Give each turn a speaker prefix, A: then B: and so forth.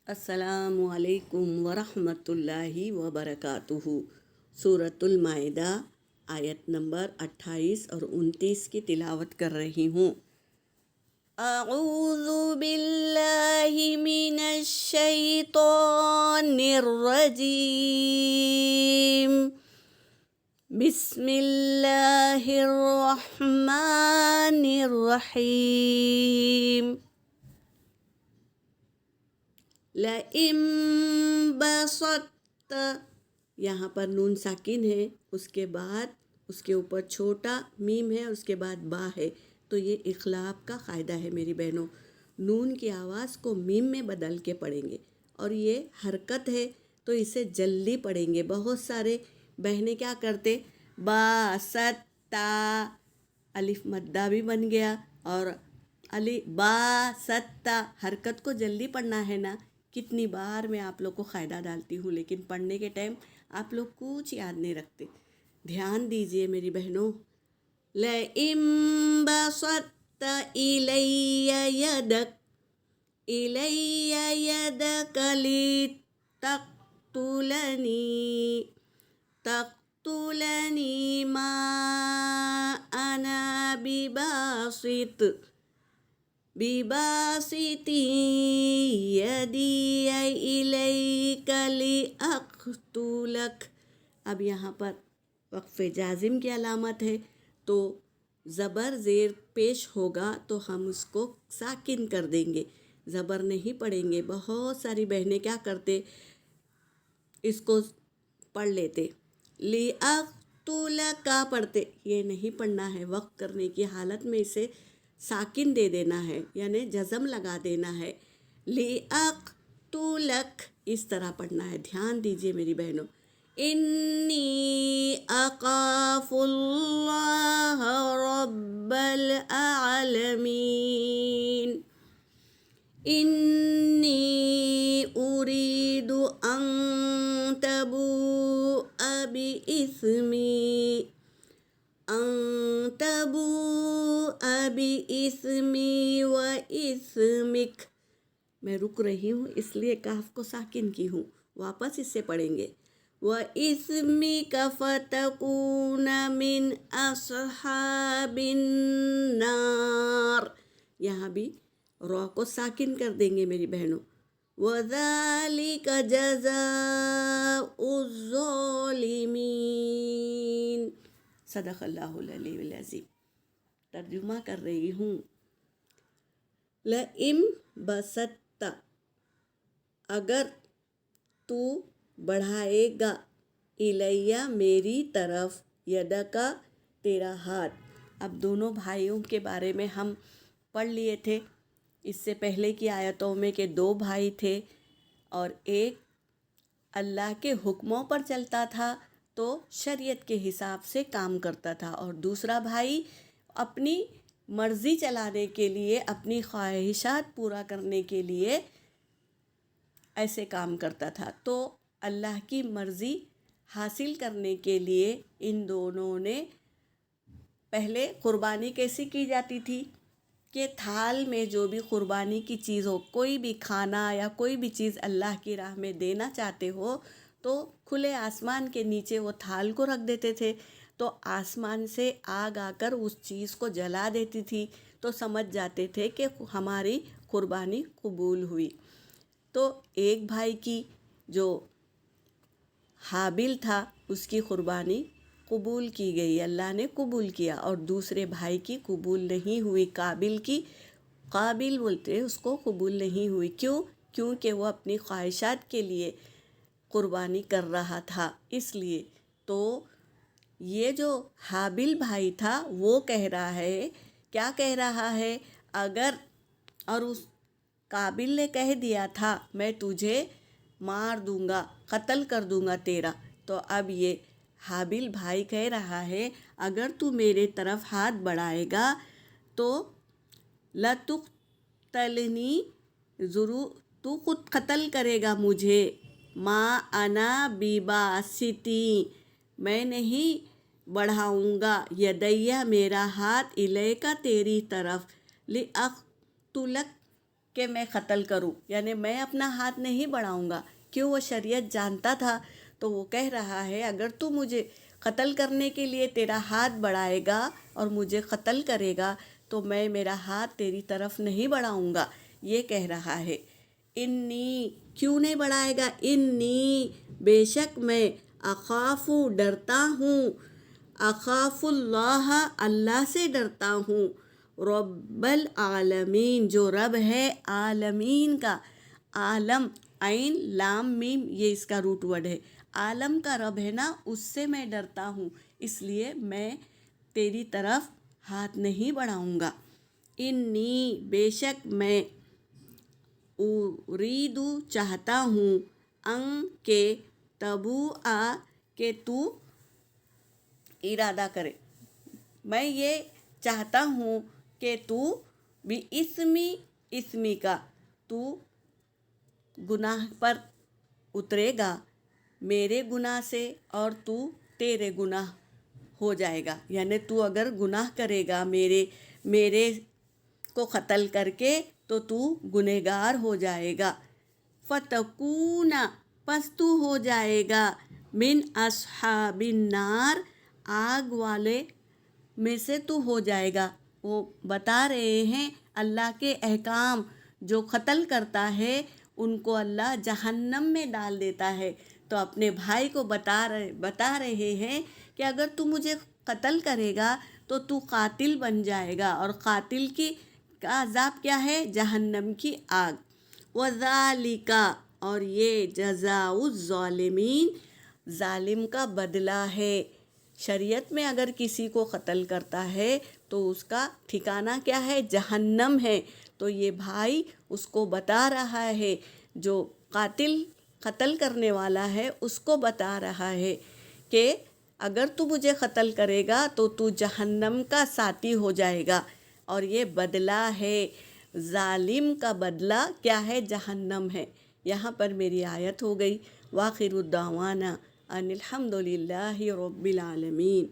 A: السلام علیکم ورحمۃ اللہ وبرکاتہ۔ سورۃ المائدہ آیت نمبر 28 اور 29 کی تلاوت کر رہی ہوں۔ اعوذ باللہ من الشیطان الرجیم، بسم اللہ الرحمن الرحیم۔ لئن بسطت، یہاں پر نون ساکن ہے، اس کے بعد اس کے اوپر چھوٹا میم ہے، اس کے بعد با ہے، تو یہ اخلاف کا قاعدہ ہے میری بہنوں۔ نون کی آواز کو میم میں بدل کے پڑھیں گے، اور یہ حرکت ہے تو اسے جلدی پڑھیں گے۔ بہت سارے بہنیں کیا کرتے، با ستا، الف مدہ بھی بن گیا، اور با ستا، حرکت کو جلدی پڑھنا ہے نا۔ کتنی بار میں آپ لوگ کو قاعدہ ڈالتی ہوں، لیکن پڑھنے کے ٹائم آپ لوگ کچھ یاد نہیں رکھتے۔ دھیان دیجئے میری بہنوں۔ لئن بسطت الی یدک، الی یدک تقتلنی ما انا بباسط یدی الیک لأقتلک۔ اب یہاں پر وقف جازم کی علامت ہے، تو زبر زیر پیش ہوگا تو ہم اس کو ساکن کر دیں گے، زبر نہیں پڑھیں گے۔ بہت ساری بہنیں کیا کرتے، اس کو پڑھ لیتے، لأقتلک پڑھتے، یہ نہیں پڑھنا ہے۔ وقف کرنے کی حالت میں اسے ساکن دے دینا ہے، یعنی جزم لگا دینا ہے۔ لأقتلک اس طرح پڑھنا ہے۔ دھیان دیجئے میری بہنوں۔ انی اخاف اللہ رب العالمین، انی ارید ان تبوء باسمی و اسمک۔ میں رک رہی ہوں اس لیے کاف کو ساکن کی ہوں، واپس اس سے پڑھیں گے۔ وَإِسْمِكَ فَتَكُونَ مِنْ أَصْحَابِ النَّارِ، یہاں بھی را کو ساکن کر دیں گے میری بہنوں۔ وَذَلِكَ جَزَاءُ الظَّالِمِينَ۔ صدق اللہ العلی العظیم۔ ترجمہ کر رہی ہوں۔ لئن بسطت، اگر تو بڑھائے گا، الیہ میری طرف، یدکا تیرا ہاتھ۔ اب دونوں بھائیوں کے بارے میں ہم پڑھ لیے تھے اس سے پہلے کی آیتوں میں کہ دو بھائی تھے، اور ایک اللہ کے حکموں پر چلتا تھا تو شریعت کے حساب سے کام کرتا تھا، اور دوسرا بھائی اپنی مرضی چلانے کے لیے، اپنی خواہشات پورا کرنے کے لیے ایسے کام کرتا تھا۔ تو اللہ کی مرضی حاصل کرنے کے لیے ان دونوں نے پہلے قربانی کیسی کی جاتی تھی کہ تھال میں جو بھی قربانی کی چیز ہو، کوئی بھی کھانا یا کوئی بھی چیز اللہ کی راہ میں دینا چاہتے ہو تو کھلے آسمان کے نیچے وہ تھال کو رکھ دیتے تھے، تو آسمان سے آگ آ کر اس چیز کو جلا دیتی تھی، تو سمجھ جاتے تھے کہ ہماری قربانی قبول ہوئی۔ تو ایک بھائی کی جو حابل تھا اس کی قربانی قبول کی گئی، اللہ نے قبول کیا، اور دوسرے بھائی کی قبول نہیں ہوئی، قابل بولتے اس کو، قبول نہیں ہوئی۔ کیونکہ وہ اپنی خواہشات کے لیے قربانی کر رہا تھا، اس لیے۔ تو یہ جو حابل بھائی تھا وہ کہہ رہا ہے، کیا کہہ رہا ہے، اگر، اور اس قابل نے کہہ دیا تھا میں تجھے مار دوں گا، قتل کر دوں گا تیرا، تو اب یہ حابل بھائی کہہ رہا ہے اگر تو میرے طرف ہاتھ بڑھائے گا تو لَتُقْتَلْنِی، ضرور تو خود قتل کرے گا مجھے، ما انا بباسط، میں نہیں بڑھاؤں گا، یدیہ میرا ہاتھ، الیکا تیری طرف، لأقتلک کہ میں قتل کروں، یعنی میں اپنا ہاتھ نہیں بڑھاؤں گا. کیوں؟ وہ شریعت جانتا تھا. تو وہ کہہ رہا ہے اگر تو مجھے قتل کرنے کے لیے تیرا ہاتھ بڑھائے گا اور مجھے قتل کرے گا تو میں میرا ہاتھ تیری طرف نہیں بڑھاؤں گا. یہ کہہ رہا ہے. انی، کیوں نہیں بڑھائے گا؟ انی، بے شک میں، اخاف، ڈرتا ہوں، اخاف اللہ، اللہ سے ڈرتا ہوں، رب العالمین، جو رب ہے عالمین کا. عالم، عین لام میم، یہ اس کا روٹ ورڈ ہے. عالم کا رب ہے نا، اس سے میں ڈرتا ہوں، اس لیے میں تیری طرف ہاتھ نہیں بڑھاؤں گا. انی، بے شک میں، اریدو، چاہتا ہوں، ان کے، تبوء، کہ تو ارادہ کرے، میں یہ چاہتا ہوں کہ تو بھی اسمی کا، تو گناہ پر اترے گا میرے گناہ سے اور تو تیرے گناہ ہو جائے گا. یعنی تو اگر گناہ کرے گا میرے کو قتل کر کے تو گنہگار ہو جائے گا. فتکون، پس تو ہو جائے گا، من اصحاب النار، آگ والے میں سے تو ہو جائے گا. وہ بتا رہے ہیں اللہ کے احکام. جو قتل کرتا ہے ان کو اللہ جہنم میں ڈال دیتا ہے. تو اپنے بھائی کو بتا رہے ہیں کہ اگر تو مجھے قتل کرے گا تو تو قاتل بن جائے گا، اور قاتل کا عذاب کیا ہے؟ جہنم کی آگ. وَذَلِكَ، اور یہ جزاء الظالمین، ظالم کا بدلہ ہے. شریعت میں اگر کسی کو قتل کرتا ہے تو اس کا ٹھکانہ کیا ہے؟ جہنم ہے. تو یہ بھائی اس کو بتا رہا ہے، جو قتل کرنے والا ہے اس کو بتا رہا ہے کہ اگر تو مجھے قتل کرے گا تو جہنم کا ساتھی ہو جائے گا، اور یہ بدلہ ہے. ظالم کا بدلہ کیا ہے؟ جہنم ہے. یہاں پر میری آیت ہو گئی. وآخر الدعوانا ان الحمد للہ رب العالمین.